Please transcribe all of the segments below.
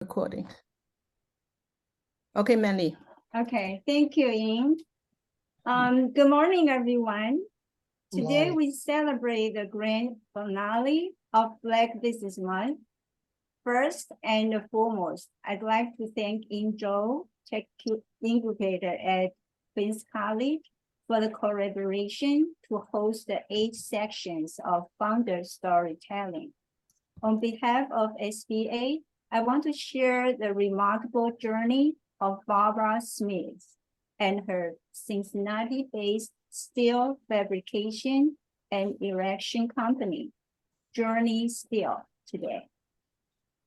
Recording. Okay, Mandy. Okay, thank you, Ying. Good morning, everyone. Today we celebrate the grand finale of Black Business Month. First and foremost, I'd like to thank Tech Incubator at Queens College for the collaboration to host the 8 sections of founder storytelling. On behalf of SBA, I want to share the remarkable journey of Barbara Smith and her Cincinnati-based steel fabrication and erection company, Journey Steel, today.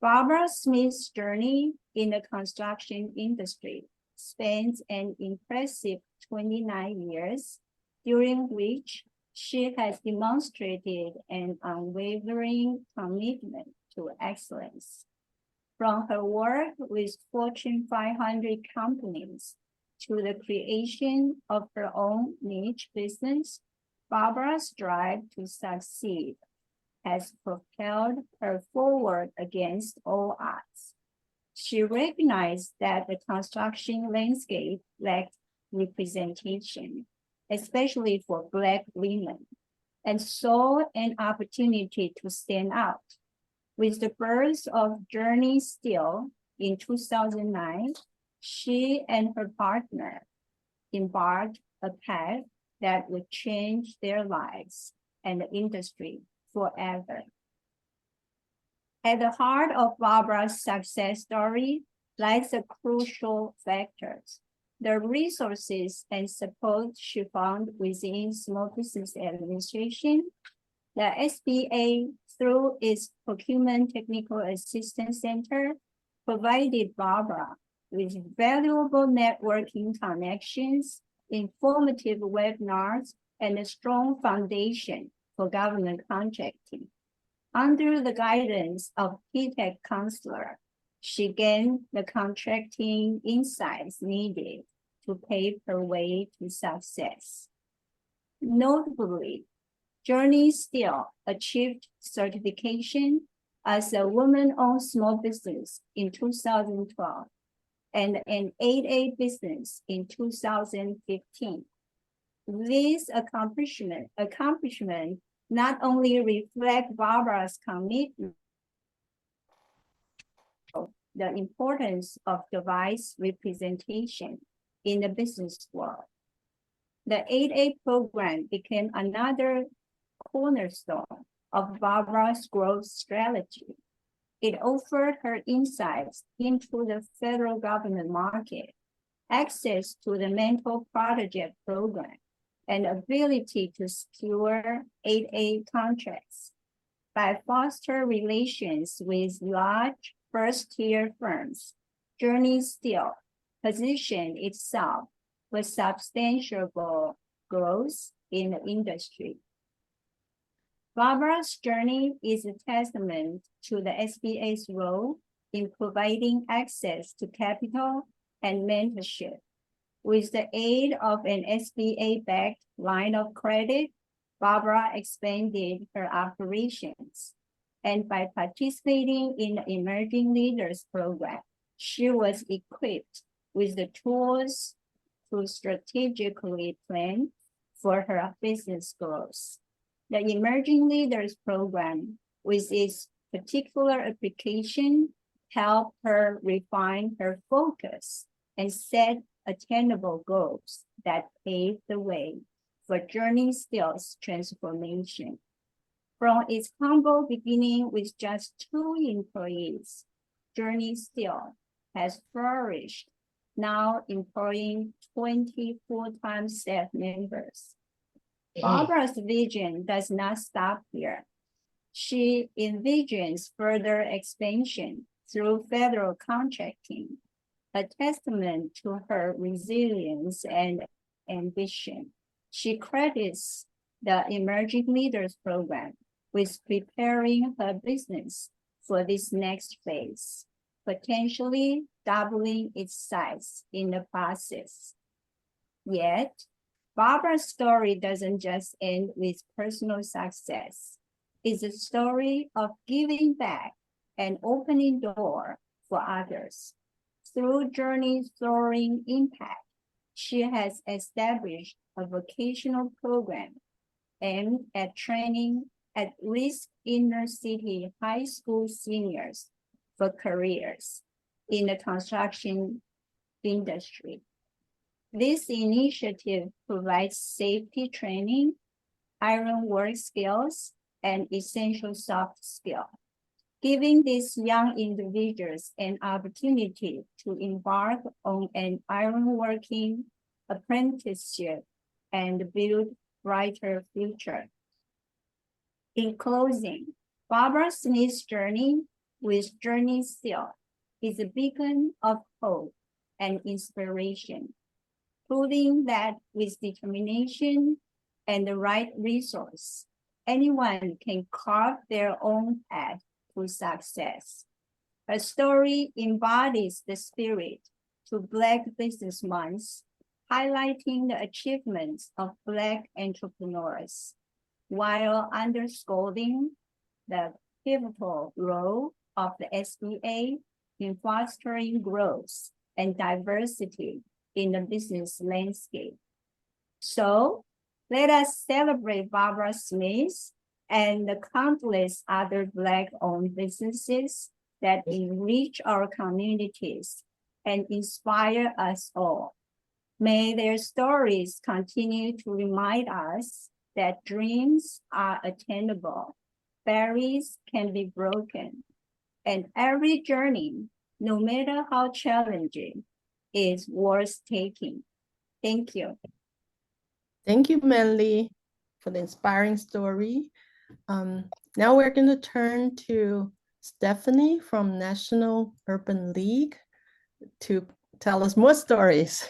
Barbara Smith's journey in the construction industry spans an impressive 29 years, during which she has demonstrated an unwavering commitment to excellence. From her work with Fortune 500 companies to the creation of her own niche business, Barbara's drive to succeed has propelled her forward against all odds. She recognized that the construction landscape lacked representation, especially for Black women, and saw an opportunity to stand out. With the birth of Journey Steel in 2009, she and her partner embarked a path that would change their lives and the industry forever. At the heart of Barbara's success story lies the crucial factors: the resources and support she found within Small Business Administration. The SBA, through its Procurement Technical Assistance Center, provided Barbara with valuable networking connections, informative webinars, and a strong foundation for government contracting. Under the guidance of Tech counselor, she gained the contracting insights needed to pave her way to success. Notably, Journey Steel achieved certification as a woman-owned small business in 2012 and an 8A business in 2015. This accomplishment not only reflect Barbara's commitment, the importance of diverse representation in the business world. The 8A program became another cornerstone of Barbara's growth strategy. It offered her insights into the federal government market, access to the mentor project program, and ability to secure 8A contracts. By fostering relations with large first-tier firms, Journey Steel positioned itself for substantial growth in the industry. Barbara's journey is a testament to the SBA's role in providing access to capital and mentorship. With the aid of an SBA-backed line of credit, Barbara expanded her operations. And by participating in the Emerging Leaders Program, she was equipped with the tools to strategically plan for her business growth. The Emerging Leaders Program, with its particular application, helped her refine her focus and set attainable goals that paved the way for Journey Steel's transformation. From its humble beginning with just 2 employees, Journey Steel has flourished, now employing 20 full-time staff members. Barbara's vision does not stop here. She envisions further expansion through federal contracting, a testament to her resilience and ambition. She credits the Emerging Leaders Program with preparing her business for this next phase, potentially doubling its size in the process. Yet, Barbara's story doesn't just end with personal success. It's a story of giving back and opening doors for others. Through Journey Soaring Impact, she has established a vocational program aimed at training at-risk inner-city high school seniors for careers in the construction industry. This initiative provides safety training, ironwork skills, and essential soft skills, giving these young individuals an opportunity to embark on an ironworking apprenticeship and build brighter future. In closing, Barbara Smith's journey with Journey Steel is a beacon of hope and inspiration, proving that with determination and the right resource, anyone can carve their own path to success. Her story embodies the spirit to Black Business Month, highlighting the achievements of Black entrepreneurs, while underscoring the pivotal role of the SBA in fostering growth and diversity in the business landscape. So let us celebrate Barbara Smith and the countless other Black-owned businesses that enrich our communities and inspire us all. May their stories continue to remind us that dreams are attainable, barriers can be broken, and every journey, no matter how challenging, is worth taking. Thank you. Thank you, Manly, for the inspiring story. Now we're going to turn to Stephanie from National Urban League to tell us more stories.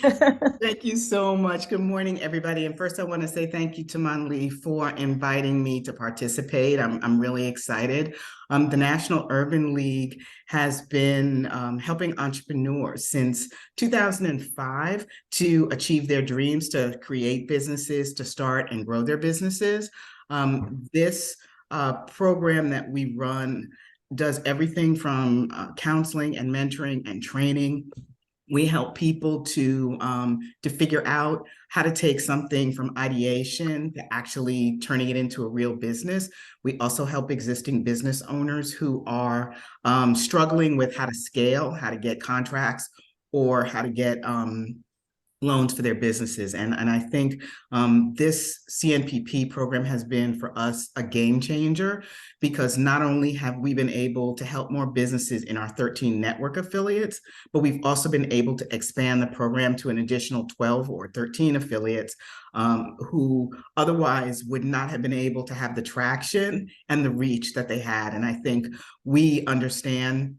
Thank you so much. Good morning, everybody. And first, I want to say thank you to Manli for inviting me to participate. I'm really excited. The National Urban League has been helping entrepreneurs since 2005 to achieve their dreams, to create businesses, to start and grow their businesses. This program that we run does everything from counseling and mentoring and training. We help people to figure out how to take something from ideation to actually turning it into a real business. We also help existing business owners who are struggling with how to scale, how to get contracts, or how to get loans for their businesses. And I think this CNPP program has been for us a game changer, because not only have we been able to help more businesses in our 13 network affiliates, but we've also been able to expand the program to an additional 12 or 13 affiliates who otherwise would not have been able to have the traction and the reach that they had. And I think we understand,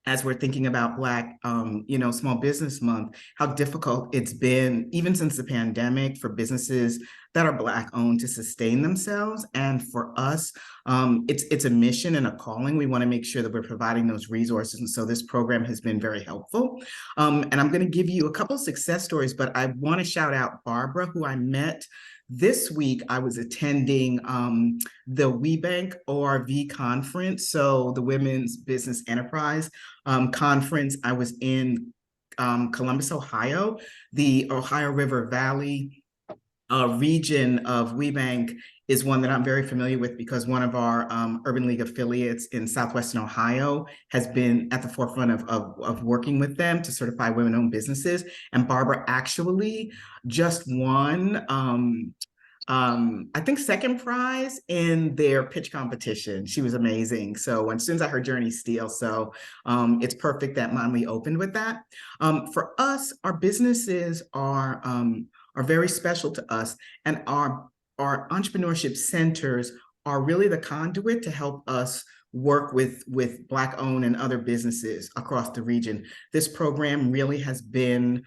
as we're thinking about Black, Small Business Month, how difficult it's been, even since the pandemic, for businesses that are Black owned to sustain themselves. And for us, it's a mission and a calling. We want to make sure that we're providing those resources. And so this program has been very helpful. And I'm going to give you a couple of success stories, but I want to shout out Barbara, who I met this week. I was attending the WeBank ORV conference, so the Women's Business Enterprise conference. I was in Columbus, Ohio. The Ohio River Valley region of WeBank is one that I'm very familiar with, because one of our Urban League affiliates in Southwestern Ohio has been at the forefront of working with them to certify women-owned businesses. And Barbara actually just won, I think, second prize in their pitch competition. She was amazing. So as soon as I heard Journey Steel, so it's perfect that Manli opened with that. For us, our businesses are very special to us, and our entrepreneurship centers are really the conduit to help us work with Black-owned and other businesses across the region. This program really has been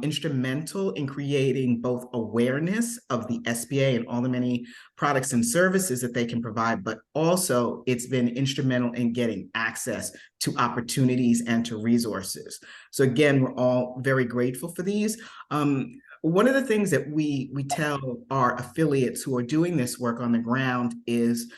instrumental in creating both awareness of the SBA and all the many products and services that they can provide, but also it's been instrumental in getting access to opportunities and to resources. So again, we're all very grateful for these. One of the things that we tell our affiliates who are doing this work on the ground is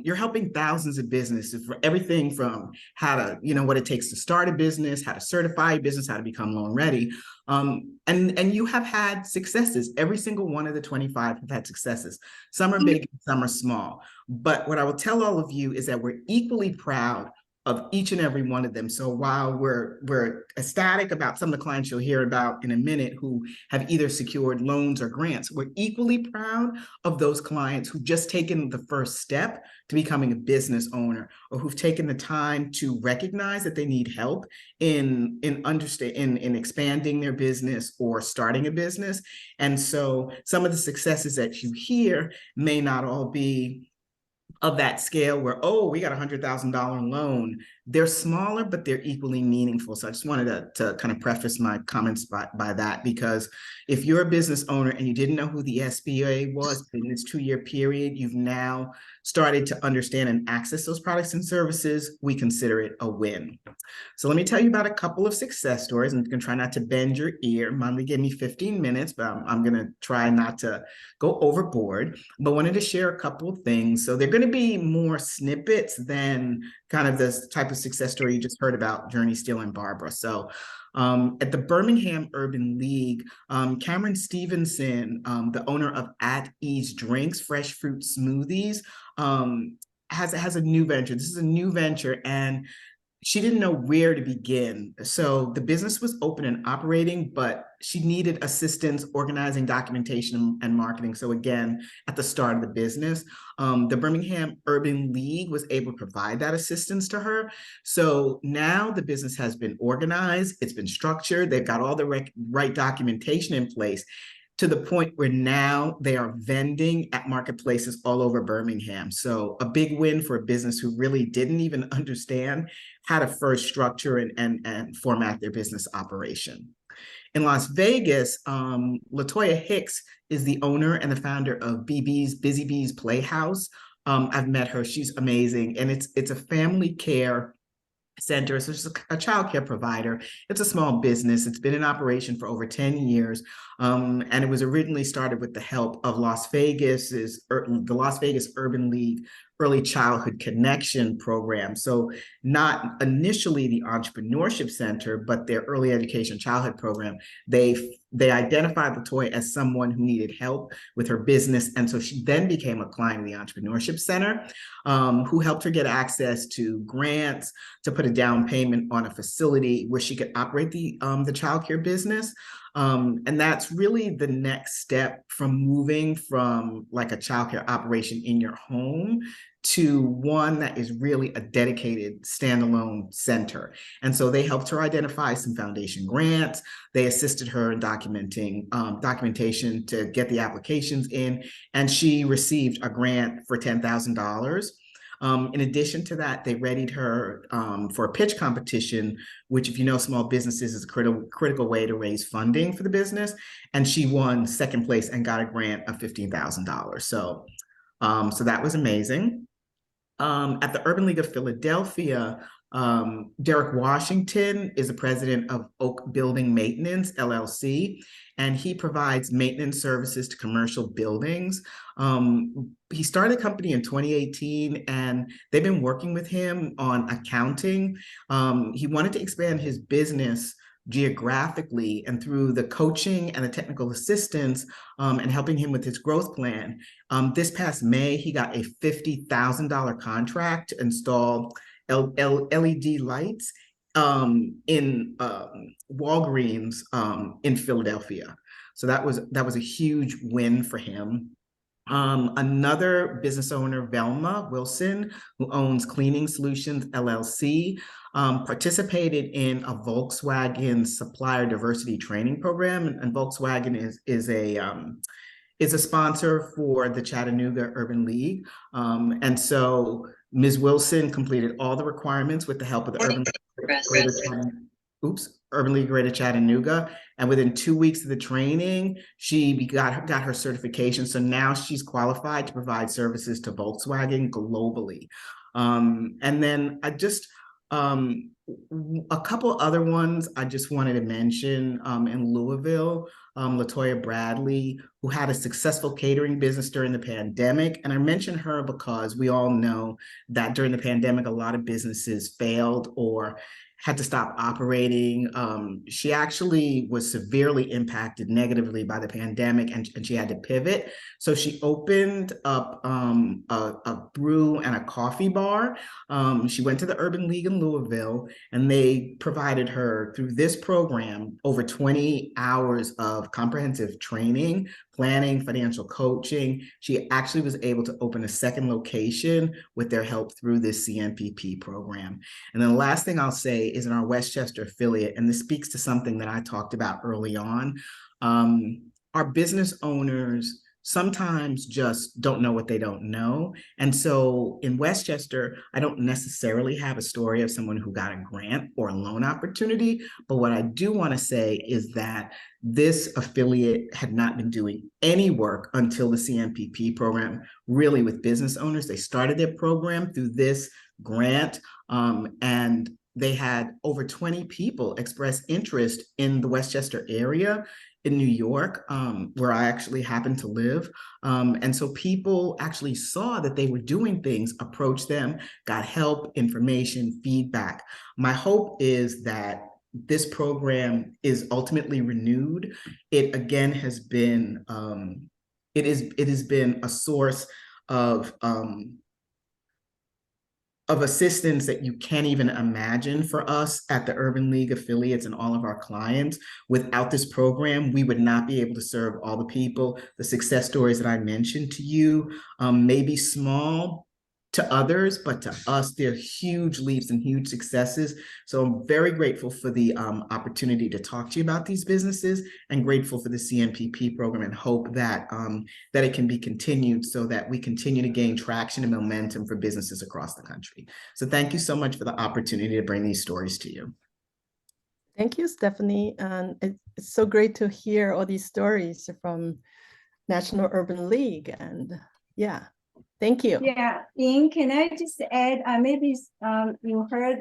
you're helping thousands of businesses for everything from how to, what it takes to start a business, how to certify a business, how to become loan ready. And you have had successes. Every single one of the 25 have had successes. Some are big, some are small. But what I will tell all of you is that we're equally proud of each and every one of them. So while we're ecstatic about some of the clients you'll hear about in a minute who have either secured loans or grants, we're equally proud of those clients who've just taken the first step to becoming a business owner, or who've taken the time to recognize that they need help in expanding their business or starting a business. And so some of the successes that you hear may not all be of that scale where, oh, we got $100,000 loan. They're smaller, but they're equally meaningful. So I just wanted to kind of preface my comments by that, because if you're a business owner and you didn't know who the SBA was in this 2-year period, you've now started to understand and access those products and services, we consider it a win. So let me tell you about a couple of success stories. I'm going to try not to bend your ear. Mommy gave me 15 minutes, but I'm going to try not to go overboard. But wanted to share a couple of things. So they're going to be more snippets than kind of this type of success story you just heard about, Journey, Steele, and Barbara. So at the Birmingham Urban League, Cameron Stevenson, the owner of At Ease Drinks, fresh fruit smoothies, has a new venture. This is a new venture, and she didn't know where to begin. So the business was open and operating, but she needed assistance organizing documentation and marketing. So again, at the start of the business, the Birmingham Urban League was able to provide that assistance to her. So now the business has been organized, it's been structured, they've got all the right documentation in place, to the point where now they are vending at marketplaces all over Birmingham. So a big win for a business who really didn't even understand how to first structure and format their business operation. In Las Vegas, Latoya Hicks is the owner and the founder of BB's Busy Bees Playhouse. I've met her, she's amazing. And it's a family care center. So it's a child care provider. It's a small business. It's been in operation for over 10 years. And it was originally started with the help of the Las Vegas Urban League Early Childhood Connection program. So not initially the entrepreneurship center, but their early education childhood program. They identified Latoya as someone who needed help with her business. And so she then became a client of the Entrepreneurship Center, who helped her get access to grants, to put a down payment on a facility where she could operate the childcare business. And that's really the next step from moving from like a childcare operation in your home to one that is really a dedicated standalone center. And so they helped her identify some foundation grants. They assisted her in documentation to get the applications in, and she received a grant for $10,000. In addition to that, they readied her for a pitch competition, which, if you know small businesses, is a critical way to raise funding for the business. And she won second place and got a grant of $15,000. So that was amazing. At the Urban League of Philadelphia, Derek Washington is the president of Oak Building Maintenance, LLC, and he provides maintenance services to commercial buildings. He started the company in 2018, and they've been working with him on accounting. He wanted to expand his business geographically, and through the coaching and the technical assistance and helping him with his growth plan. This past May, he got a $50,000 contract to install LED lights in Walgreens in Philadelphia. So that was a huge win for him. Another business owner, Velma Wilson, who owns Cleaning Solutions LLC, participated in a Volkswagen supplier diversity training program, and Volkswagen is a sponsor for the Chattanooga Urban League. And so Ms. Wilson completed all the requirements with the help of the Urban League Greater Chattanooga. And within 2 weeks of the training, she got her certification. So now she's qualified to provide services to Volkswagen globally. And then I just a couple other ones I just wanted to mention in Louisville, Latoya Bradley, who had a successful catering business during the pandemic. And I mention her because we all know that during the pandemic, a lot of businesses failed or had to stop operating. She actually was severely impacted negatively by the pandemic, and she had to pivot. So she opened up a brew and a coffee bar. She went to the Urban League in Louisville, and they provided her through this program over 20 hours of comprehensive training, planning, financial coaching. She actually was able to open a second location with their help through this CMPP program. And then the last thing I'll say is in our Westchester affiliate, and this speaks to something that I talked about early on, our business owners sometimes just don't know what they don't know. And so in Westchester, I don't necessarily have a story of someone who got a grant or a loan opportunity, but what I do want to say is that this affiliate had not been doing any work until the CMPP program, really with business owners. They started their program through this grant, and they had over 20 people express interest in the Westchester area in New York, where I actually happen to live. And so people actually saw that they were doing things, approached them, got help, information, feedback. My hope is that this program is ultimately renewed. It again has been, it has been a source of assistance that you can't even imagine for us at the Urban League affiliates and all of our clients. Without this program, we would not be able to serve all the people. The success stories that I mentioned to you may be small to others, but to us, they're huge leaps and huge successes. So I'm very grateful for the opportunity to talk to you about these businesses, and grateful for the CMPP program, and hope that, that it can be continued so that we continue to gain traction and momentum for businesses across the country. So thank you so much for the opportunity to bring these stories to you. Thank you, Stephanie. And it's so great to hear all these stories from National Urban League. And yeah, thank you. Yeah, Ian, can I just add, maybe you heard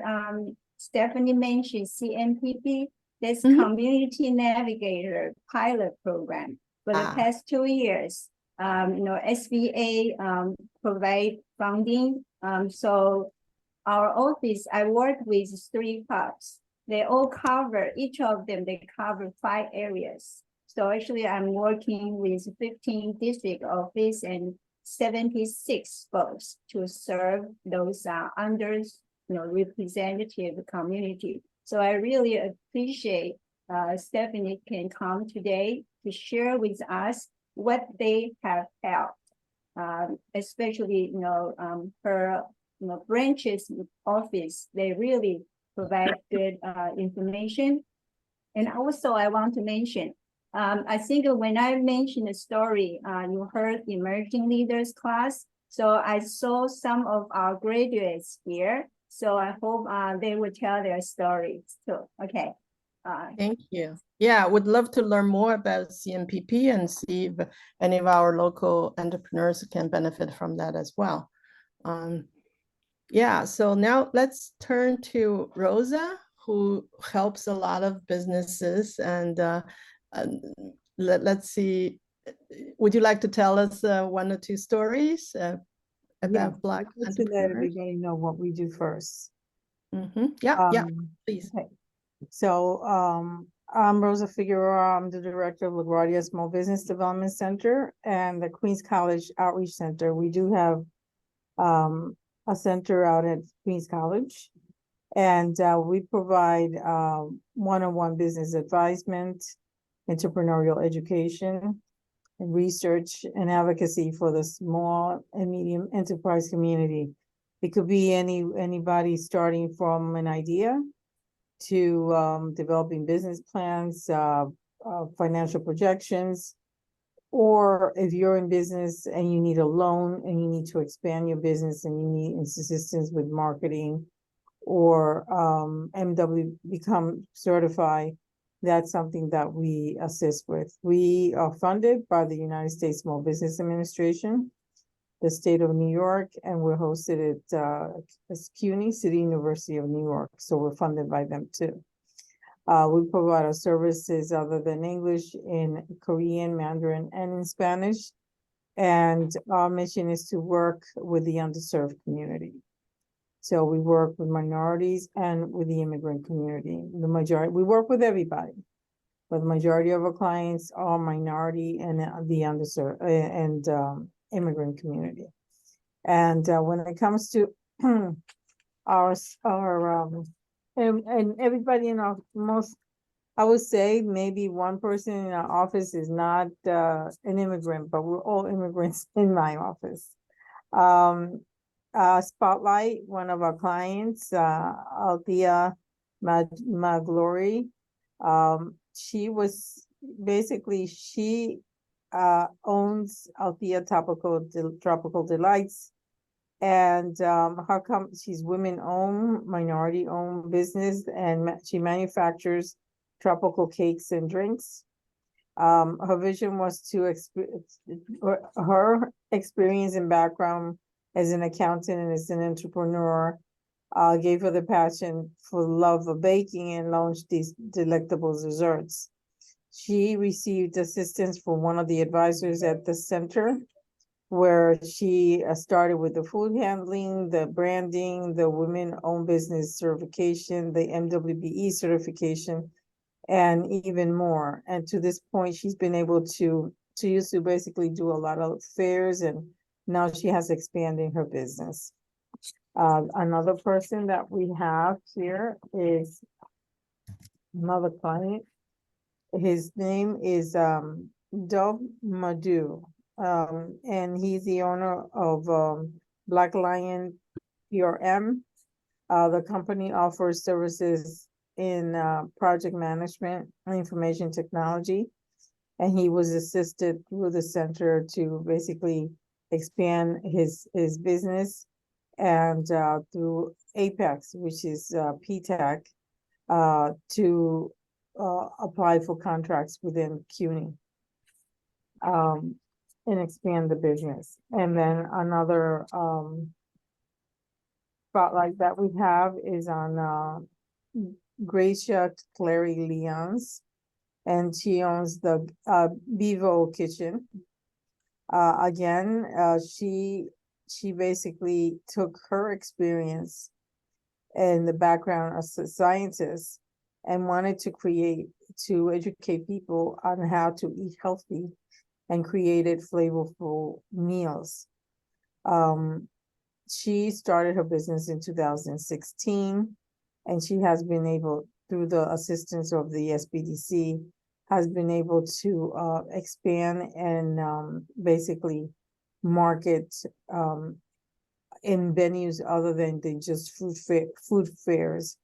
Stephanie mention CMPP, that's Community Navigator Pilot Program. For the past 2 years, SBA provide funding. So our office, I work with 3 hubs. They all cover, each of them, they cover 5 areas. So actually I'm working with 15 district office and 76 folks to serve those under representative community. So I really appreciate Stephanie can come today to share with us what they have helped, especially her branches office. They really provide good information. And also I want to mention, I think when I mentioned the story, you heard emerging leaders class. So I saw some of our graduates here. So I hope they will tell their stories too. Okay. Thank you. Yeah, would love to learn more about CMPP and see if any of our local entrepreneurs can benefit from that as well. Yeah, so now let's turn to Rosa, who helps a lot of businesses, and let's see, would you like to tell us 1 or 2 stories about Black entrepreneurs? To let everybody know what we do first. Yeah, please. Okay. So I'm Rosa Figueroa. I'm the director of LaGuardia Small Business Development Center and the Queens College Outreach Center. We do have a center out at Queens College, and we provide one-on-one business advisement, entrepreneurial education, and research and advocacy for the small and medium enterprise community. It could be anybody starting from an idea to developing business plans, financial projections, or if you're in business and you need a loan and you need to expand your business and you need assistance with marketing or MW become certified, that's something that we assist with. We are funded by the United States Small Business Administration, the state of New York, and we're hosted at CUNY, City University of New York. So we're funded by them too. We provide our services other than English in Korean, Mandarin, and in Spanish. And our mission is to work with the underserved community. So we work with minorities and with the immigrant community. We work with everybody, but the majority of our clients are minority and the underserved and immigrant community. And when it comes to our and everybody in our I would say maybe one person in our office is not an immigrant, but we're all immigrants in my office. Spotlight, one of our clients, Althea Maglory. She owns Althea Tropical Delights. And she's women-owned, minority-owned business, and she manufactures tropical cakes and drinks. Her vision was to her experience and background as an accountant and as an entrepreneur gave her the passion for love of baking and launched these delectable desserts. She received assistance from one of the advisors at the center, where she started with the food handling, the branding, the women-owned business certification, the MWBE certification, and even more. And to this point, she's been able to, she used to basically do a lot of fairs, and now she has expanding her business. Another person that we have here is another client. His name is Dov Madhu. And he's the owner of Black Lion PRM. The company offers services in project management and information technology. And he was assisted through the center to basically expand his business, and through Apex, which is PTAC, to apply for contracts within CUNY. And expand the business. And then another spotlight that we have is on Gracia Clary Leons, and she owns the Bevo Kitchen. Again, she basically took her experience and the background as a scientist and wanted to educate people on how to eat healthy, and created flavorful meals. She started her business in 2016, and she has been able, through the assistance of the SBDC, has been able to expand and basically market in venues other than just food fairs,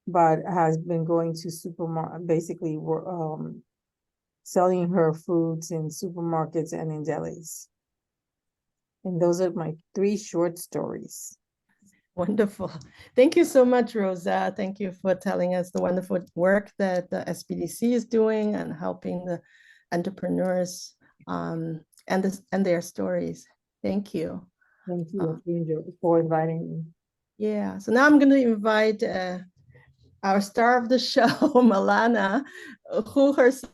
but has been going to supermarket, basically selling her foods in supermarkets and in delis. And those are my 3 short stories. Wonderful. Thank you so much, Rosa. Thank you for telling us the wonderful work that the SBDC is doing and helping the entrepreneurs and their stories. Thank you. Thank you for inviting me. Yeah, so now I'm going to invite our star of the show, Maulana, who herself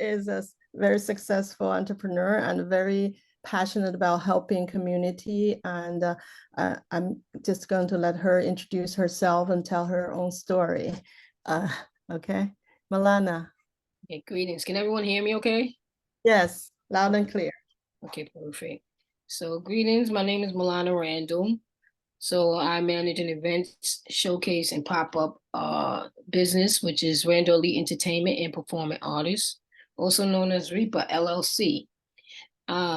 is a very successful entrepreneur and very passionate about helping community. And I'm just going to let her introduce herself and tell her own story. Okay, Maulana. Okay, greetings. Can everyone hear me okay? Yes, loud and clear. Okay, perfect. So greetings, my name is Maulana Randall. So I manage an events, showcase, and pop-up business, which is Randall Elite Entertainment and Performing Artists, also known as REPA LLC.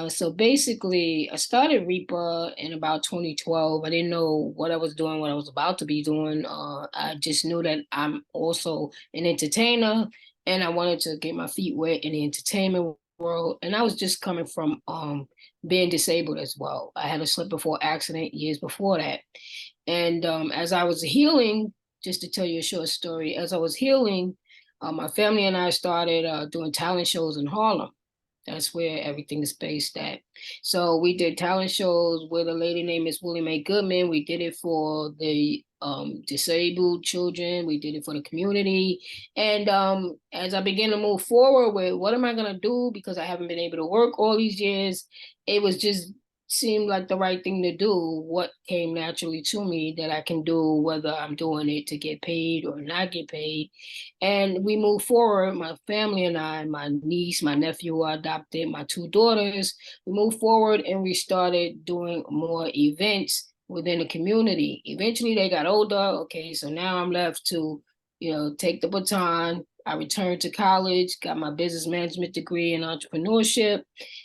So basically, I started REPA in about 2012. I didn't know what I was doing, what I was about to be doing. I just knew that I'm also an entertainer, and I wanted to get my feet wet in the entertainment world. And I was just coming from being disabled as well. I had a slip and fall accident years before that. And as I was healing, just to tell you a short story, as I was healing, my family and I started doing talent shows in Harlem. That's where everything is based at. So we did talent shows with a lady named Miss Willie Mae Goodman. We did it for the disabled children. We did it for the community. And as I began to move forward with what am I going to do, because I haven't been able to work all these years, it was just seemed like the right thing to do. What came naturally to me that I can do, whether I'm doing it to get paid or not get paid. And we moved forward, my family and I, my niece, my nephew who I adopted, my 2 daughters, we moved forward and we started doing more events within the community. Eventually they got older. Okay, so now I'm left to, take the baton. I returned to college, got my business management degree in entrepreneurship.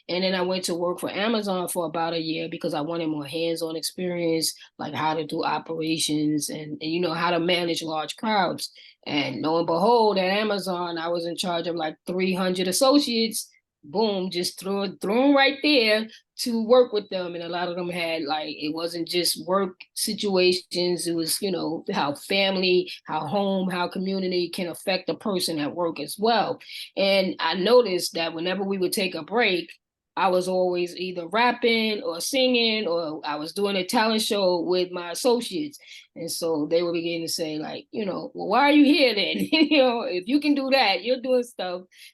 And then I went to work for Amazon for about a year because I wanted more hands-on experience, like how to do operations and how to manage large crowds. And lo and behold, at Amazon, I was in charge of like 300 associates. Boom, just threw them right there to work with them. And a lot of them had, like, it wasn't just work situations. It was, how family, how home, how community can affect a person at work as well. And I noticed that whenever we would take a break, I was always either rapping or singing, or I was doing a talent show with my associates. And so they were beginning to say, like, well, why are you here then? If you can do that, you're doing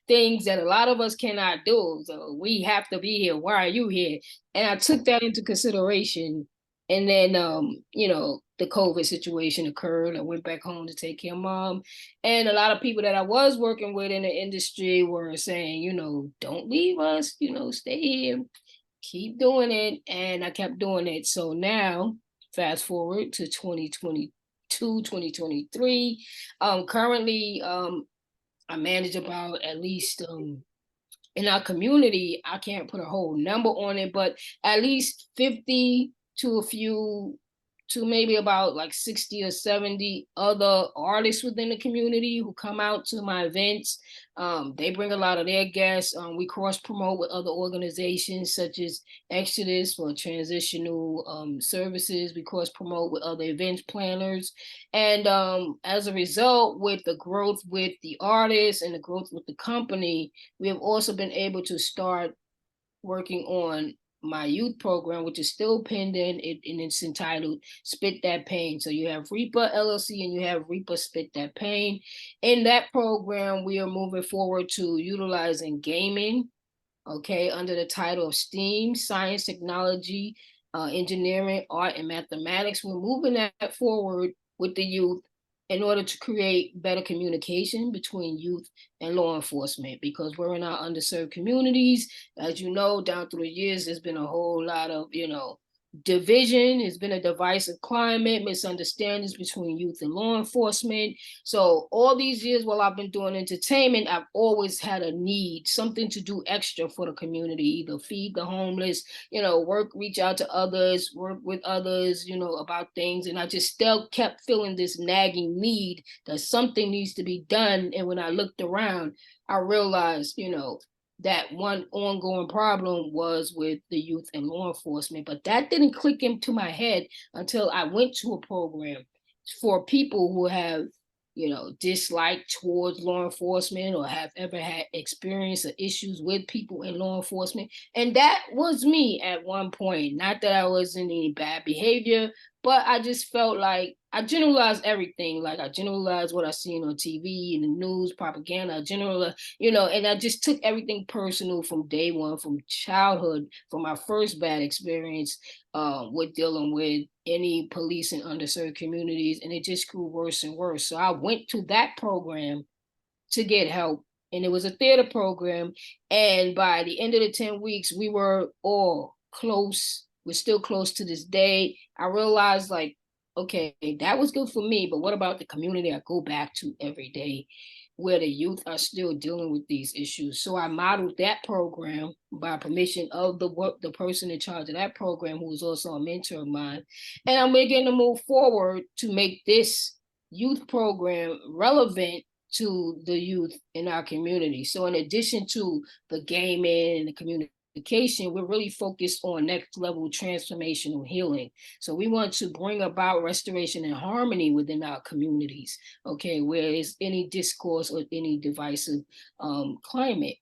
things that a lot of us cannot do. So we have to be here. Why are you here? And I took that into consideration. And then, the COVID situation occurred. I went back home to take care of Mom. And a lot of people that I was working with in the industry were saying, don't leave us, stay here, keep doing it. And I kept doing it. So now, fast forward to 2022, 2023. Currently, I manage about at least in our community, I can't put a whole number on it, but at least 50 to maybe about like 60 or 70 other artists within the community who come out to my events. They bring a lot of their guests. We cross promote with other organizations such as Exodus for transitional services. We cross promote with other event planners. And as a result, with the growth with the artists and the growth with the company, we have also been able to start working on my youth program, which is still pending, and it's entitled Spit That Pain. So you have Reaper LLC and you have Reaper Spit That Pain. In that program, we are moving forward to utilizing gaming, okay, under the title of STEAM, science, technology, engineering, art, and mathematics. We're moving that forward with the youth in order to create better communication between youth and law enforcement, because we're in our underserved communities. As you know, down through the years, there's been a whole lot of, division. It's been a divisive climate, misunderstandings between youth and law enforcement. So all these years while I've been doing entertainment, I've always had a need, something to do extra for the community, either feed the homeless, reach out to others, work with others, about things. And I just still kept feeling this nagging need that something needs to be done. And when I looked around, I realized, that one ongoing problem was with the youth and law enforcement, but that didn't click into my head until I went to a program for people who have, dislike towards law enforcement or have ever had experience or issues with people in law enforcement. And that was me at one point. Not that I was in any bad behavior, but I just felt like I generalized everything. Like I generalized what I seen on TV and the news, propaganda, and I just took everything personal from day one, from childhood, from my first bad experience with dealing with any police in underserved communities. And it just grew worse and worse. So I went to that program to get help. And it was a theater program. And by the end of the 10 weeks, we were all close. We're still close to this day. I realized, like, okay, that was good for me, but what about the community I go back to every day where the youth are still dealing with these issues? So I modeled that program by permission of the person in charge of that program, who was also a mentor of mine. And I'm beginning to move forward to make this youth program relevant to the youth in our community. So in addition to the gaming and the community, we're really focused on next level transformational healing. So we want to bring about restoration and harmony within our communities, okay, where there's any discourse or any divisive climate.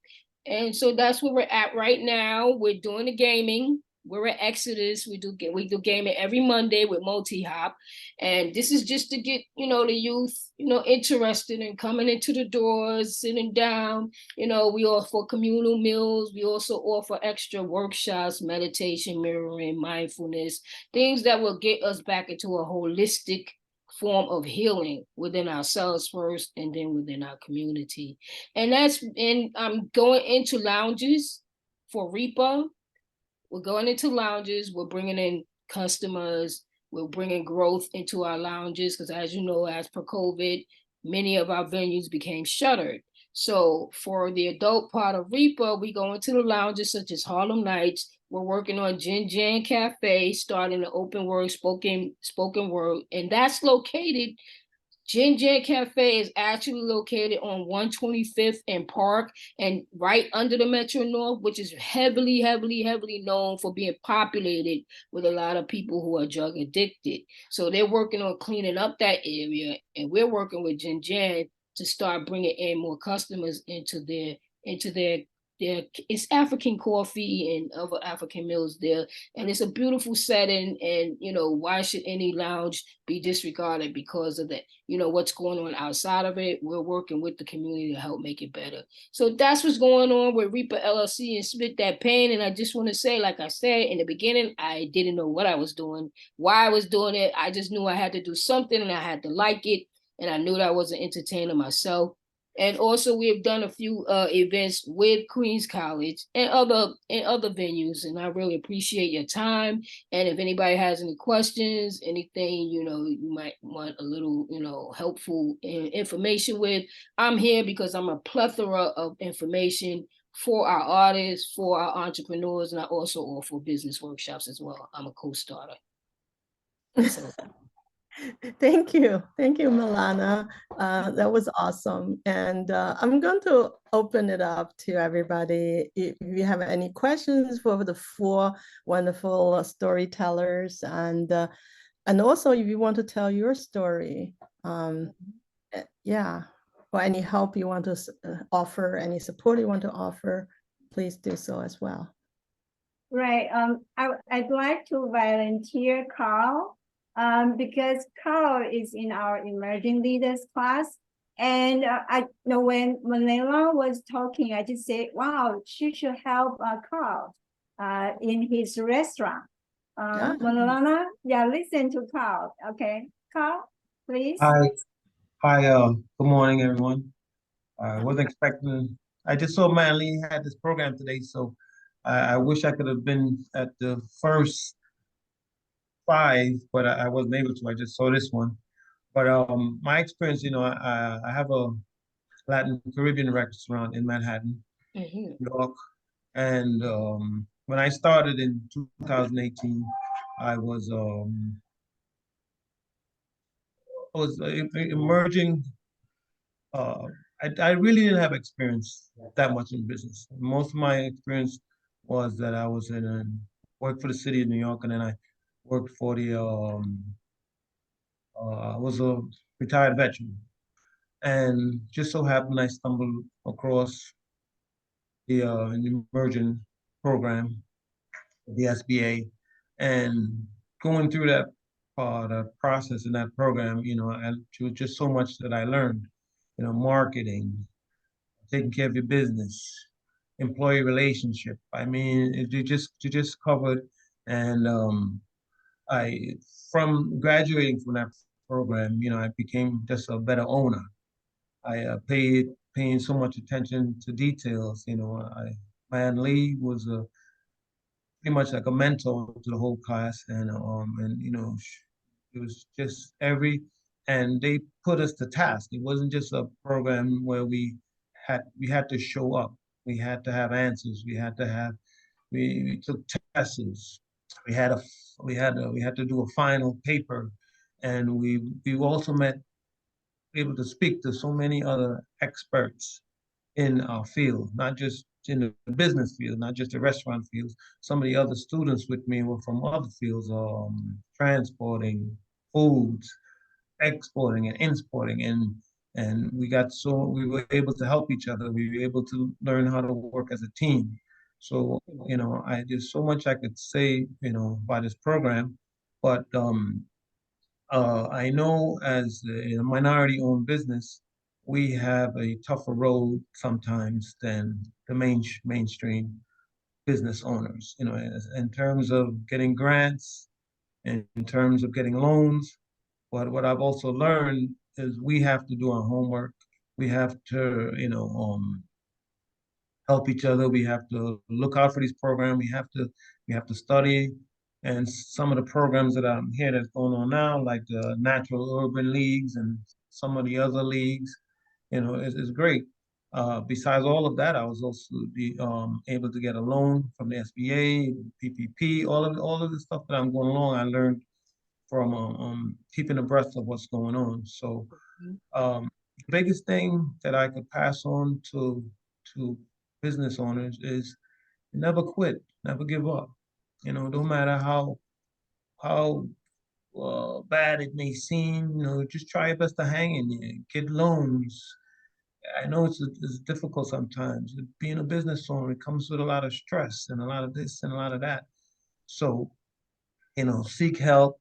And so that's where we're at right now. We're doing the gaming. We're at Exodus. We do gaming every Monday with multi-hop. And this is just to get, the youth, interested in coming into the doors, sitting down. We offer communal meals. We also offer extra workshops, meditation, mirroring, mindfulness, things that will get us back into a holistic form of healing within ourselves first and then within our community. And I'm going into lounges for REPA. We're going into lounges. We're bringing in customers. We're bringing growth into our lounges because, as you know, as per COVID, many of our venues became shuttered. So for the adult part of REPA, we go into the lounges such as Harlem Nights. We're working on Gin Jan Cafe, starting the open word, spoken word, and that's located. Gin Jan Cafe is actually located on 125th and Park and right under the Metro North, which is heavily, heavily, heavily known for being populated with a lot of people who are drug addicted. So they're working on cleaning up that area, and we're working with Gin Jan to start bringing in more customers into their it's African coffee and other African meals there. And it's a beautiful setting. And, why should any lounge be disregarded because of that? What's going on outside of it. We're working with the community to help make it better. So that's what's going on with REPA LLC and Spit That Pain. And I just want to say, like I said in the beginning, I didn't know what I was doing, why I was doing it. I just knew I had to do something and I had to like it. And I knew that I was an entertainer myself. And also we have done a few events with Queens College and other venues. And I really appreciate your time. And if anybody has any questions, anything, you might want a little, helpful information with, I'm here because I'm a plethora of information for our artists, for our entrepreneurs, and I also offer business workshops as well. I'm a co-starter. So. Thank you, Maulana. That was awesome. And I'm going to open it up to everybody. If you have any questions for the four wonderful storytellers, and also if you want to tell your story, yeah, or any help you want to offer, any support you want to offer, please do so as well. Right. I'd like to volunteer Carl. Because Carl is in our emerging leaders class. And I know when Maulana was talking, I just said, wow, she should help Carl in his restaurant. Maulana, listen to Carl. Okay, Carl, please. Hi, good morning, everyone. I wasn't expecting, I just saw Manly had this program today, so I wish I could have been at the first 5, but I wasn't able to. I just saw this one. But my experience, I have a Latin Caribbean restaurant in Manhattan, New York, and when I started in 2018, I was emerging. I really didn't have experience that much in business. Most of my experience was that I was worked for the city of New York, and then I worked for I was a retired veteran, and just so happened I stumbled across the emerging program, the SBA, and going through that process in that program, and it was just so much that I learned, marketing, taking care of your business, employee relationship. I mean, you just covered, and from graduating from that program, I became just a better owner. I paying so much attention to details. Man Lee was pretty much like a mentor to the whole class, and it was just and they put us to task. It wasn't just a program where we had to show up. We had to have answers. We took tests. We had to do a final paper, and we also able to speak to so many other experts in our field, not just in the business field, not just the restaurant fields. Some of the other students with me were from other fields, transporting, foods, exporting and importing, And we were able to help each other. We were able to learn how to work as a team. So, there's so much I could say, about this program, but I know as a minority-owned business, we have a tougher road sometimes than the mainstream business owners, in terms of getting grants, in terms of getting loans. But what I've also learned is we have to do our homework. We have to, help each other. We have to look out for these programs. We have to study. And some of the programs that I'm here that's going on now, like the Natural Urban Leagues and some of the other leagues, is great. Besides all of that, I was also able to get a loan from the SBA, PPP, all of the stuff that I'm going along. I learned from keeping abreast of what's going on. So the biggest thing that I could pass on to business owners is never quit, never give up. No matter how bad it may seem, just try your best to hang in there, get loans. I know it's difficult sometimes. Being a business owner, it comes with a lot of stress and a lot of this and a lot of that. So, seek help.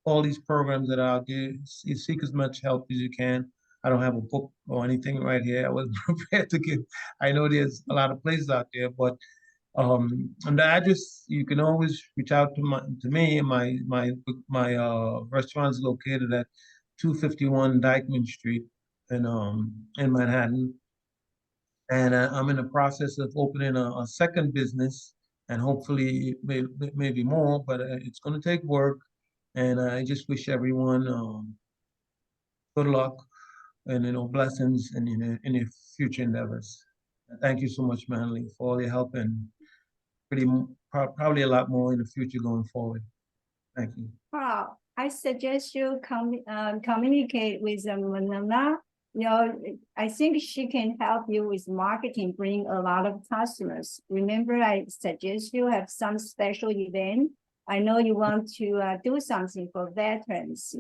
All these programs that are out there, you seek as much help as you can. I don't have a book or anything right here. I wasn't prepared to give. I know there's a lot of places out there, but and the address, you can always reach out to me. My restaurant is located at 251 Dyckman Street in Manhattan, and I'm in the process of opening a second business, and hopefully maybe more, but it's going to take work. And I just wish everyone good luck and blessings in your future endeavors. Thank you so much, Manley, for all your help and probably a lot more in the future going forward. Thank you. Carl, I suggest you communicate with Maulana. I think she can help you with marketing, bring a lot of customers. Remember, I suggest you have some special event. I know you want to do something for veterans,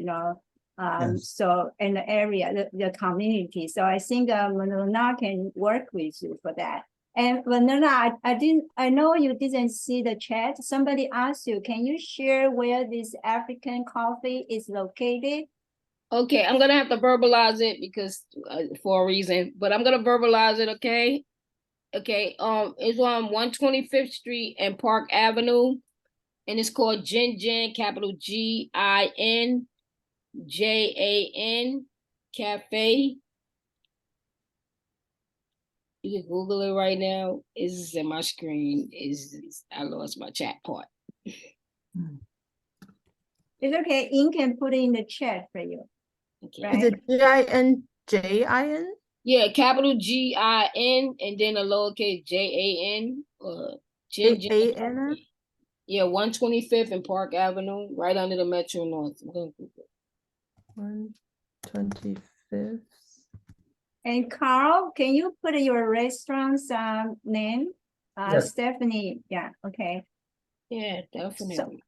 Yes. so in the area, the community. So I think Maulana can work with you for that. And Maulana, I know you didn't see the chat. Somebody asked you, can you share where this African coffee is located? Okay, I'm gonna have to verbalize it because for a reason, but I'm gonna verbalize it. Okay. It's on 125th Street and Park Avenue, and it's called Jin Jan, capital GINJAN Cafe. You can Google it right now. It's in my screen. I lost my chat part. It's okay. Ian can put it in the chat for you. Okay. Right. Is it GINJIN? Yeah, capital GIN and then a lowercase JAN or Jin Jan. AAN? Yeah, 125th and Park Avenue, right under the Metro North. 125th. And Carl, can you put your restaurant's name? Yes. Stephanie. Yeah. Okay. Yeah, definitely.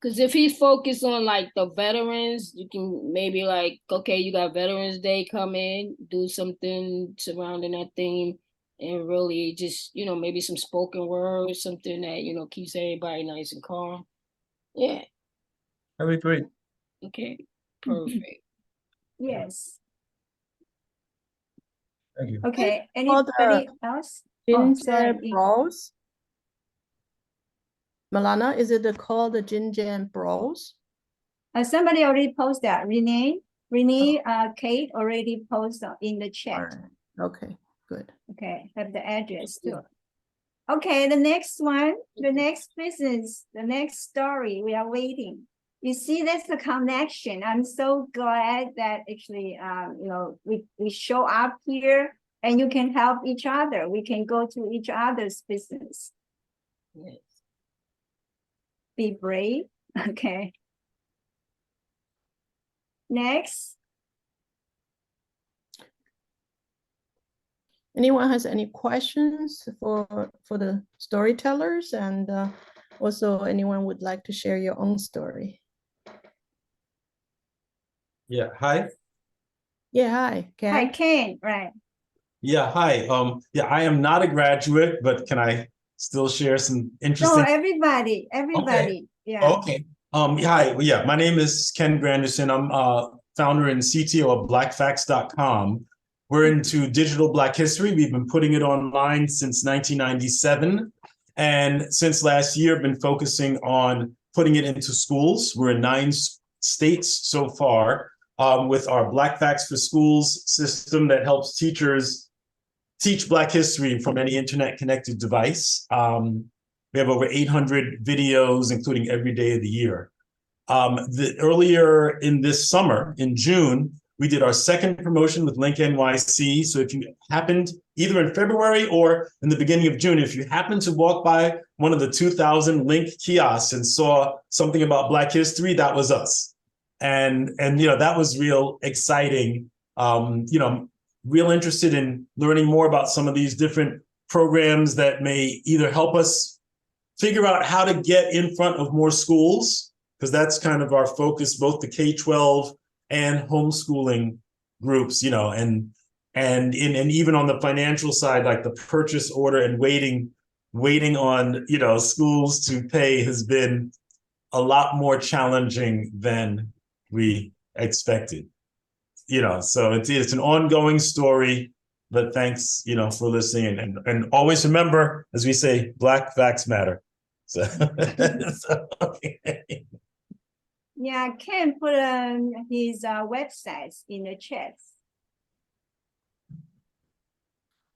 Because if he's focused on like the veterans, you can maybe like, okay, you got Veterans Day coming, do something surrounding that theme, and really just, maybe some spoken word, something that, keeps everybody nice and calm. Yeah. That'd be great. Okay. Perfect. Yes. Thank you. Okay. Called, Anybody else? Ginger Ian. Bros? Maulana, is it called the Ginger Bros? Somebody already posted that. Renee, Kate already posted in the chat. Alright. Okay, good. Okay, have the address too. Okay, the next one, the next business, the next story, we are waiting. You see, that's the connection. I'm so glad that actually, we show up here and you can help each other. We can go to each other's business. Yes. Be brave. Okay. Next. Anyone has any questions for the storytellers, and also anyone would like to share your own story? Yeah, hi. Yeah, hi, Hi, Ken. Ken, right? Yeah, hi. Yeah, I am not a graduate, but can I still share some No, interesting? everybody, yeah. Okay. Hi. Well, yeah, my name is Ken Granderson. I'm founder and CTO of blackfacts.com. We're into digital Black history. We've been putting it online since 1997. And since last year, been focusing on putting it into schools. We're in 9 states so far with our Black Facts for Schools system that helps teachers teach Black history from any internet connected device. We have over 800 videos, including every day of the year. Earlier in this summer, in June, we did our second promotion with Link NYC. So if you happened, either in February or in the beginning of June, if you happened to walk by one of the 2,000 Link kiosks and saw something about Black history, that was us. And that was real exciting. Real interested in learning more about some of these different programs that may either help us figure out how to get in front of more schools, because that's kind of our focus, both the K-12 and homeschooling groups, and even on the financial side, like the purchase order and waiting on, schools to pay has been a lot more challenging than we expected. So it's an ongoing story, but thanks, for listening and always remember, as we say, Black facts matter. So, okay. Yeah, Ken put his websites in the chat.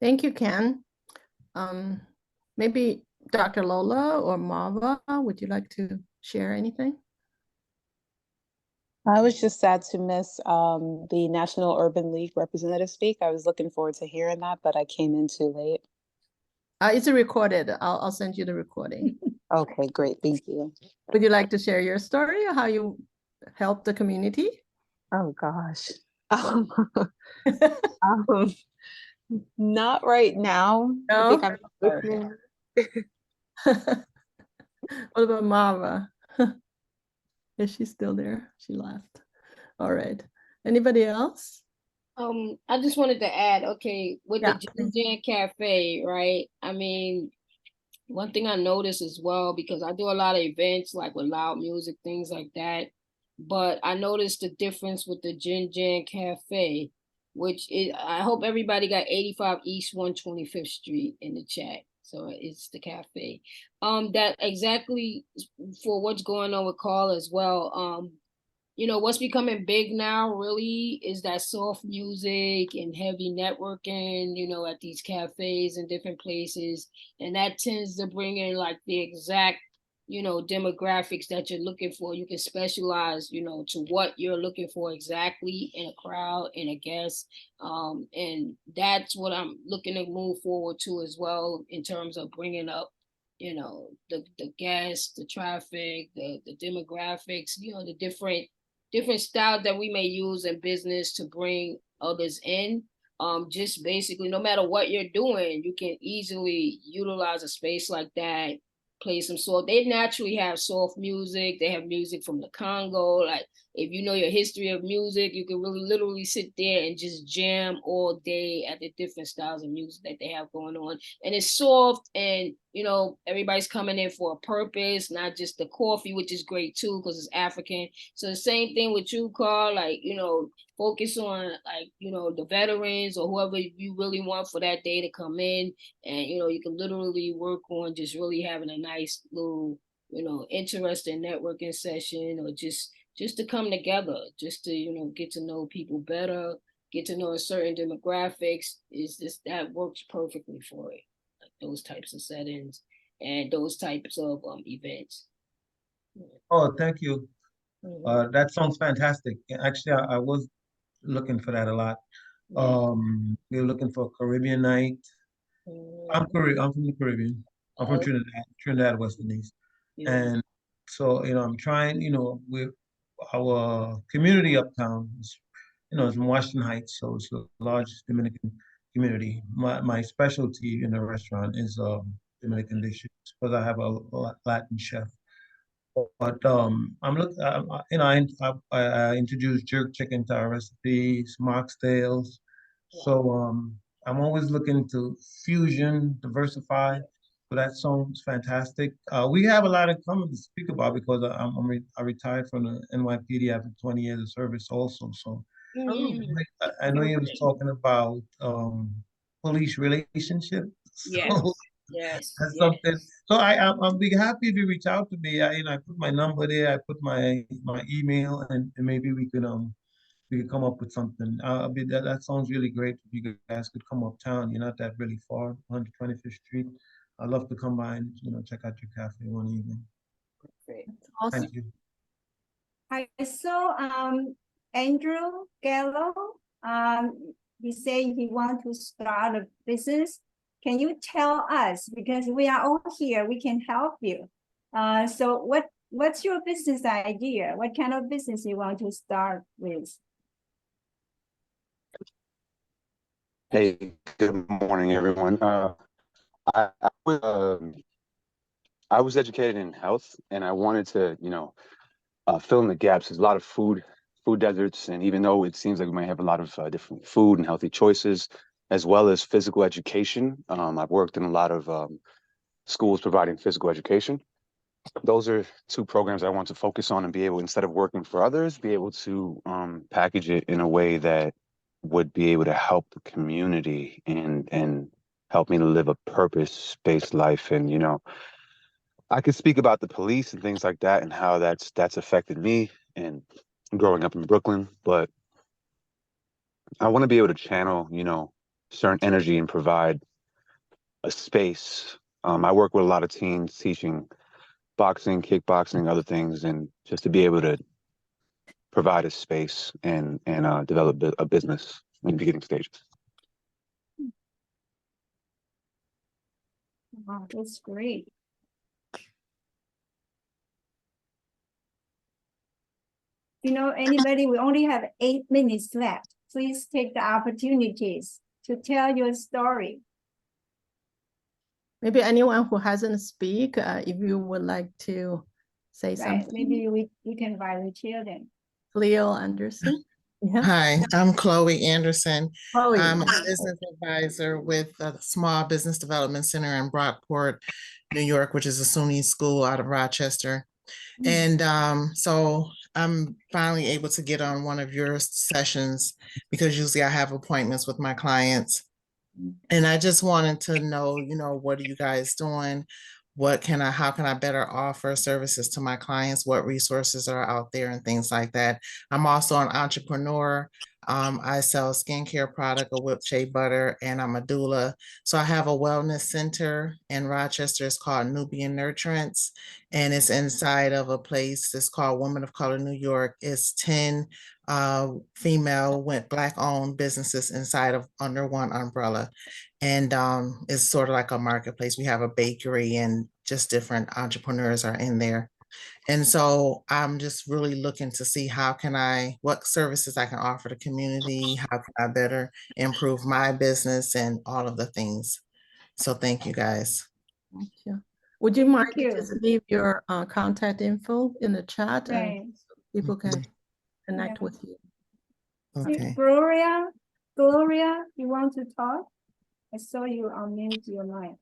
Thank you, Ken. Maybe Dr. Lola or Marva, would you like to share anything? I was just sad to miss the National Urban League representative speak. I was looking forward to hearing that, but I came in too late. It's recorded. I'll send you the recording. Okay, great. Thank you. Would you like to share your story or how you help the community? Oh, gosh. Not right now. No? I think I'm listening. What about Marva? Is she still there? She left. All right. Anybody else? I just wanted to add, okay, with Yeah, the Gin Jan Cafe, right? I mean, one thing I noticed as well, because I do a lot of events like with loud music, things like that. But I noticed the difference with the Gin Jan Cafe, which is, I hope everybody got 85 East 125th Street in the chat. So it's the cafe. That exactly for what's going on with Carl as well. What's becoming big now really is that soft music and heavy networking, at these cafes and different places. And that tends to bring in like the exact, demographics that you're looking for. You can specialize, to what you're looking for exactly in a crowd, in a guest. And that's what I'm looking to move forward to as well in terms of bringing up the guests, the traffic, the demographics, the different styles that we may use in business to bring others in. Just basically, no matter what you're doing, you can easily utilize a space like that, play some soft. They naturally have soft music. They have music from the Congo. Like, if you know your history of music, you can really literally sit there and just jam all day at the different styles of music that they have going on. And it's soft, and everybody's coming in for a purpose, not just the coffee, which is great too, because it's African. So the same thing with you, Carl, like, focus on like, the veterans or whoever you really want for that day to come in. And, you can literally work on just really having a nice little, interesting networking session, or just to come together, just to, get to know people better, get to know a certain demographics. Is this that works perfectly for it, like those types of settings and those types of events. Oh, thank you. That sounds fantastic. Actually, I was looking for that a lot. We were looking for Caribbean night. I'm from the Caribbean. I'm from Trinidad, West Indies. And so, I'm trying, with our community uptown, it's in Washington Heights, so it's the largest Dominican community. My specialty in the restaurant is Dominican dishes, because I have a Latin chef. But I'm look, you know, I introduced jerk chicken to our recipes, mocktails. So I'm always looking to fusion, diversify. So that sounds fantastic. We have a lot of common to speak about because I retired from the NYPD after 20 years of service also. So Oh, I know you was talking about police relationships. Yes, So yes, that's yes. something. So I'll be happy if you reach out to me. I put my number there. I put my email, and maybe we could come up with something. That sounds really great. If you guys could come uptown, you're not that really far, 125th Street. I'd love to come by and check out your cafe one evening. Great. awesome. Thank you. I saw Andrew Gallo. He said he want to start a business. Can you tell us, because we are all here, we can help you. So what's your business idea? What kind of business you want to start with? Hey, good morning, everyone. I, I was I was educated in health, and I wanted to, fill in the gaps. There's a lot of food deserts, and even though it seems like we might have a lot of different food and healthy choices, as well as physical education. I've worked in a lot of schools providing physical education. Those are two programs I want to focus on and be able, instead of working for others, be able to package it in a way that would be able to help the community and help me to live a purpose-based life. And I could speak about the police and things like that and how that's affected me and growing up in Brooklyn, but I want to be able to channel, certain energy and provide a space. I work with a lot of teens teaching boxing, kickboxing, other things, and just to be able to provide a space and develop a business in the beginning stages. Wow, that's great. Anybody, we only have 8 minutes left. Please take the opportunities to tell your story. Maybe anyone who hasn't speak, if you would like to say Right, something. maybe we can volunteer them. Cleo Anderson. Yeah. Hi, I'm Chloe Anderson. Chloe. I'm a business advisor with the Small Business Development Center in Brockport, New York, which is a SUNY school out of Rochester. And so I'm finally able to get on one of your sessions because usually I have appointments with my clients. And I just wanted to know, what are you guys doing? How can I better offer services to my clients? What resources are out there and things like that? I'm also an entrepreneur. I sell skincare product, a whipped shea butter, and I'm a doula. So I have a wellness center in Rochester. It's called Nubian Nurturance, and it's inside of a place that's called Women of Color New York. It's 10 female Black-owned businesses inside of under one umbrella. And it's sort of like a marketplace. We have a bakery and just different entrepreneurs are in there. And so I'm just really looking to see what services I can offer the community, how can I better improve my business and all of the things. So thank you guys. Thank you. Would you mind Thank you. just leave your contact info in the chat Right. and so people can connect Yeah. with you? Okay. Gloria, you want to talk? I saw you unmute your mic.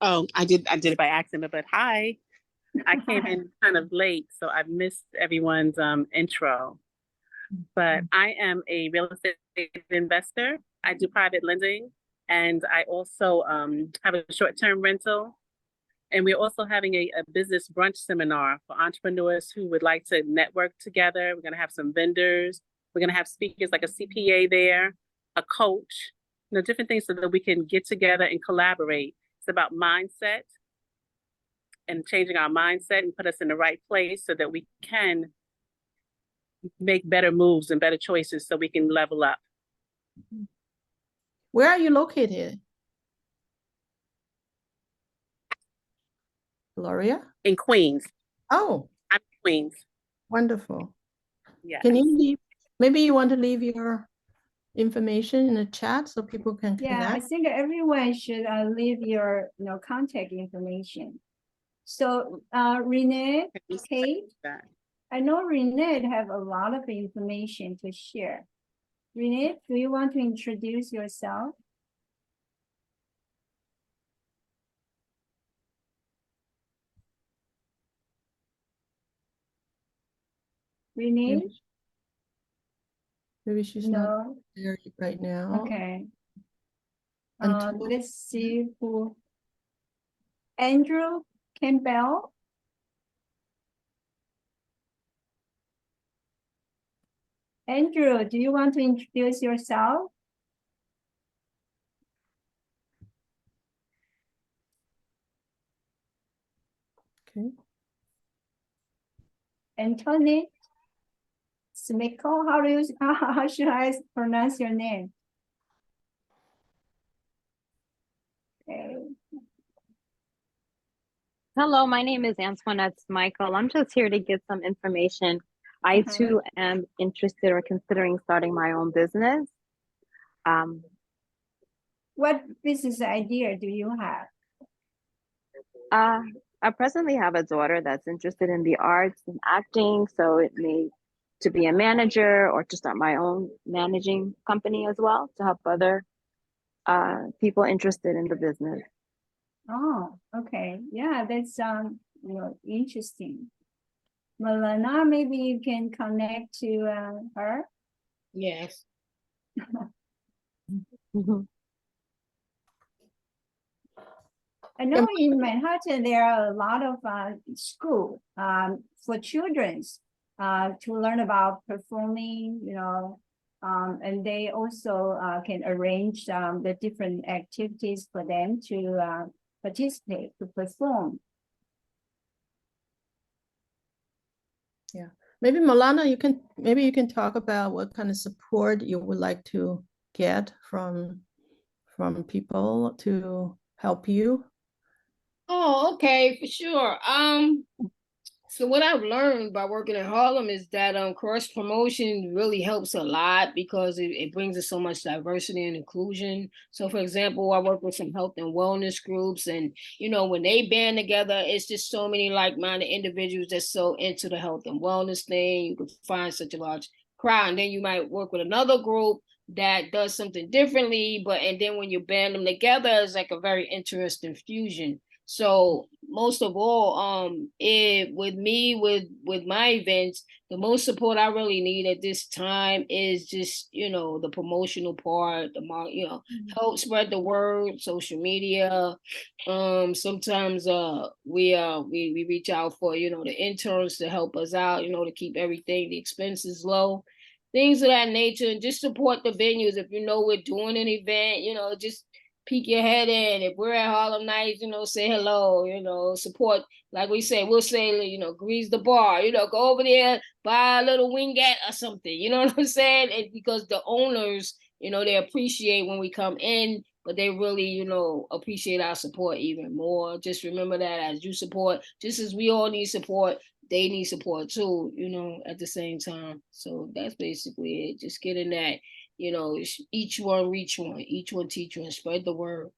Oh, I did it by accident, but hi. I came in kind of late, so I missed everyone's intro. But I am a real estate investor. I do private lending, and I also have a short-term rental. And we're also having a business brunch seminar for entrepreneurs who would like to network together. We're going to have some vendors. We're going to have speakers like a CPA there, a coach, different things so that we can get together and collaborate. It's about mindset and changing our mindset and put us in the right place so that we can make better moves and better choices so we can level up. Where are you located? Gloria? In Queens. Oh, I'm in Queens. wonderful. Yeah. Can you maybe you want to leave your information in the chat so people can Yeah, I connect? think everyone should leave your contact information So Renee, Kate, That. I know Renee have a lot of information to share. Renee, do you want to introduce yourself? Renee? Maybe she's not No. there right now. Okay. Until- Let's see who. Andrew Campbell. Andrew, do you want to introduce yourself? Okay. Anthony Smiko, how should I pronounce your name? Okay. Hello, my name is Antoinette Michael. I'm just here to get some information. I too am interested or considering starting my own business. What business idea do you have? I presently have a daughter that's interested in the arts and acting, so it may to be a manager or to start my own managing company as well to help other people interested in the business. Oh, okay. Yeah, that's interesting. Maulana, maybe you can connect to her. Yes. I know in Manhattan there are a lot of school for children's to learn about performing, and they also can arrange the different activities for them to participate, to perform. Yeah, maybe Maulana, you can talk about what kind of support you would like to get from people to help you. Oh, okay, for sure. So what I've learned by working in Harlem is that cross promotion really helps a lot because it brings us so much diversity and inclusion. So for example, I work with some health and wellness groups, and when they band together, it's just so many like-minded individuals that's so into the health and wellness thing. You can find such a large crowd, and then you might work with another group that does something differently, and then when you band them together, it's like a very interesting fusion. So most of all, with my events, the most support I really need at this time is just the promotional part, help spread the word, social media. Sometimes we reach out for the interns to help us out, to keep the expenses low, things of that nature, and just support the venues. If we're doing an event, just peek your head in. If we're at Harlem Nights, say hello, support. Like we say, we'll say, grease the bar, go over there, buy a little wingette or something. You know what I'm saying? And because the owners, they appreciate when we come in, but they really, appreciate our support even more. Just remember that as you support, just as we all need support, they need support too, at the same time. So that's basically it. Just getting that. Each one reach one, each one teach one, spread the word.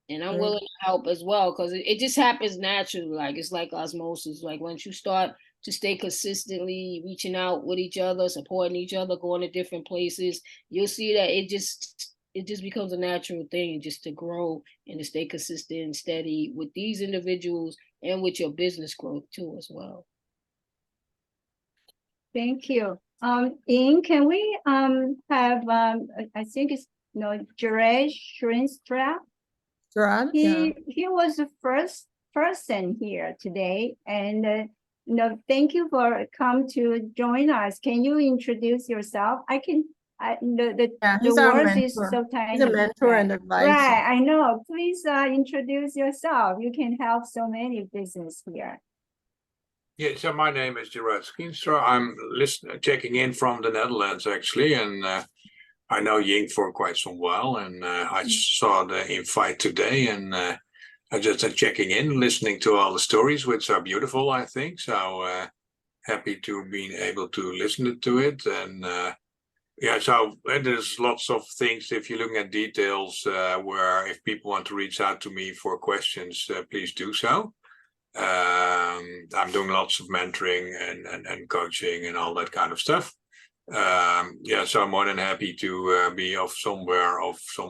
And I'm willing to help as well, because it just happens naturally. Like it's like osmosis. Like once you start to stay consistently reaching out with each other, supporting each other, going to different places, you'll see that it just becomes a natural thing just to grow and to stay consistent and steady with these individuals and with your business growth too as well. Thank you. Ian, can we have I think it's Jared Schrinstra. Gerard, He was the first person here today, and thank you for come to join us. Can you introduce yourself? The word is so tiny. He's a mentor and advisor. Right, I know. Please introduce yourself. You can help so many business here. Yeah, so my name is Gerard Schienstra. I'm checking in from the Netherlands, actually, and I know Ying for quite some while, and I saw the invite today, and I just checking in, listening to all the stories, which are beautiful, I think. So happy to be able to listen to it, and Yeah, so there's lots of things. If you're looking at details, where if people want to reach out to me for questions, please do so. I'm doing lots of mentoring and coaching and all that kind of stuff. Yeah, so I'm more than happy to be of some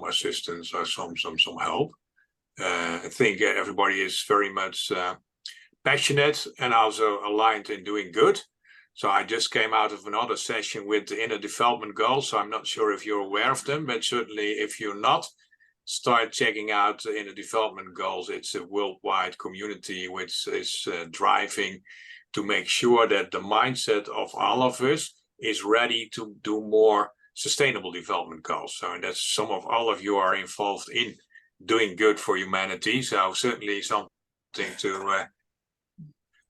assistance or some help. I think everybody is very much passionate and also aligned in doing good. So I just came out of another session with the inner development goals. So I'm not sure if you're aware of them, but certainly if you're not, start checking out the inner development goals. It's a worldwide community which is driving to make sure that the mindset of all of us is ready to do more sustainable development goals. So that's all of you are involved in doing good for humanity. So certainly something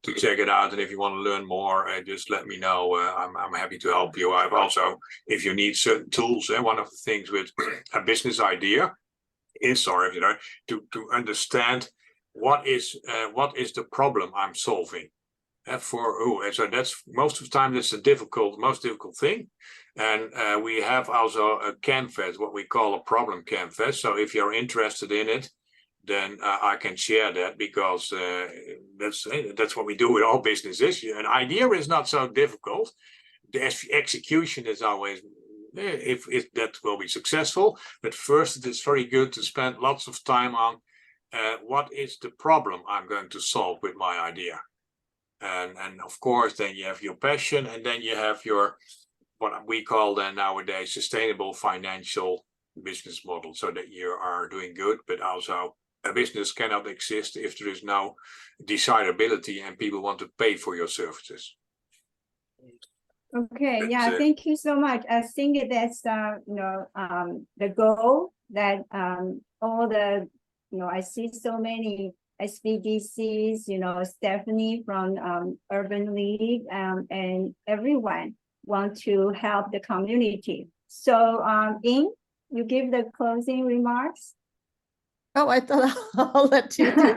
to check it out. And if you want to learn more, just let me know. I'm happy to help you. I've also, if you need certain tools, one of the things with a business idea is, to understand what is the problem I'm solving. For who? And so that's most of the time that's the most difficult thing. And we have also a canvas, what we call a problem canvas. So if you're interested in it, then I can share that, because that's what we do with all businesses. An idea is not so difficult. The execution is always, if that will be successful. But first, it is very good to spend lots of time on what is the problem I'm going to solve with my idea. And of course, then you have your passion, and then you have your, what we call then nowadays, sustainable financial business model, so that you are doing good, but also a business cannot exist if there is no desirability and people want to pay for your services. Okay, yeah, thank you so much. I think that's the goal that all the, I see so many SBDCs, Stephanie from Urban League, and everyone want to help the community. So Ying, you give the closing remarks. Oh, I thought I'll let you do.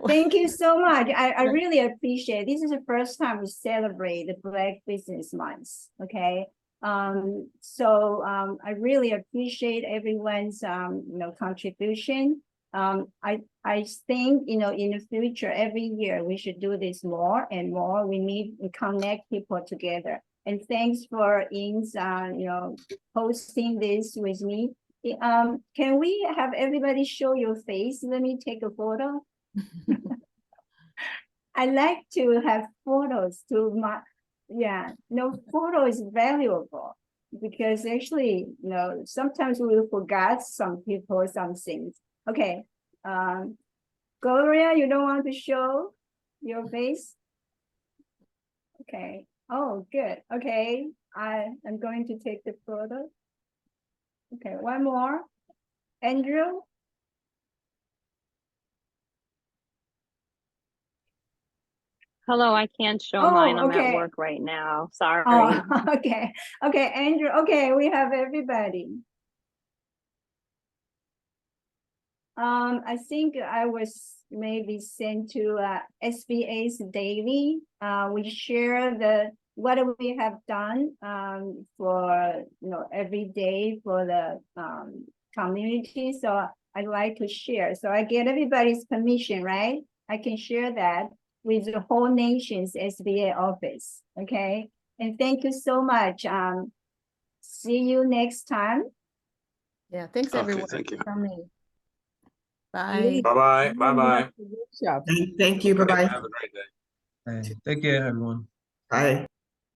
Thank you so much. I really appreciate it. This is the first time we celebrate the Black Business Month. Okay. So I really appreciate everyone's contribution. I think in the future, every year we should do this more and more. We need to connect people together. And thanks for Ying's hosting this with me. Can we have everybody show your face? Let me take a photo. I like to have photos photo is valuable, because actually, sometimes we forget some people, some things. Okay. Gloria, you don't want to show your face? Okay. Oh, good. Okay. I'm going to take the photo. Okay, one more. Andrew? Hello, I can't show mine. I'm at work right now. Sorry. Oh, okay. Okay, Andrew. Okay, we have everybody. I think I was maybe sent to SBA's daily. We share what we have done for every day for the community. So I'd like to share. So I get everybody's permission, right? I can share that with the whole nation's SBA office. Okay. And thank you so much. See you next time. Yeah, thanks everyone thank you. for coming. Bye. Bye-bye. Bye-bye. Thank you. Bye-bye. Have a great day. Take care, everyone. Bye.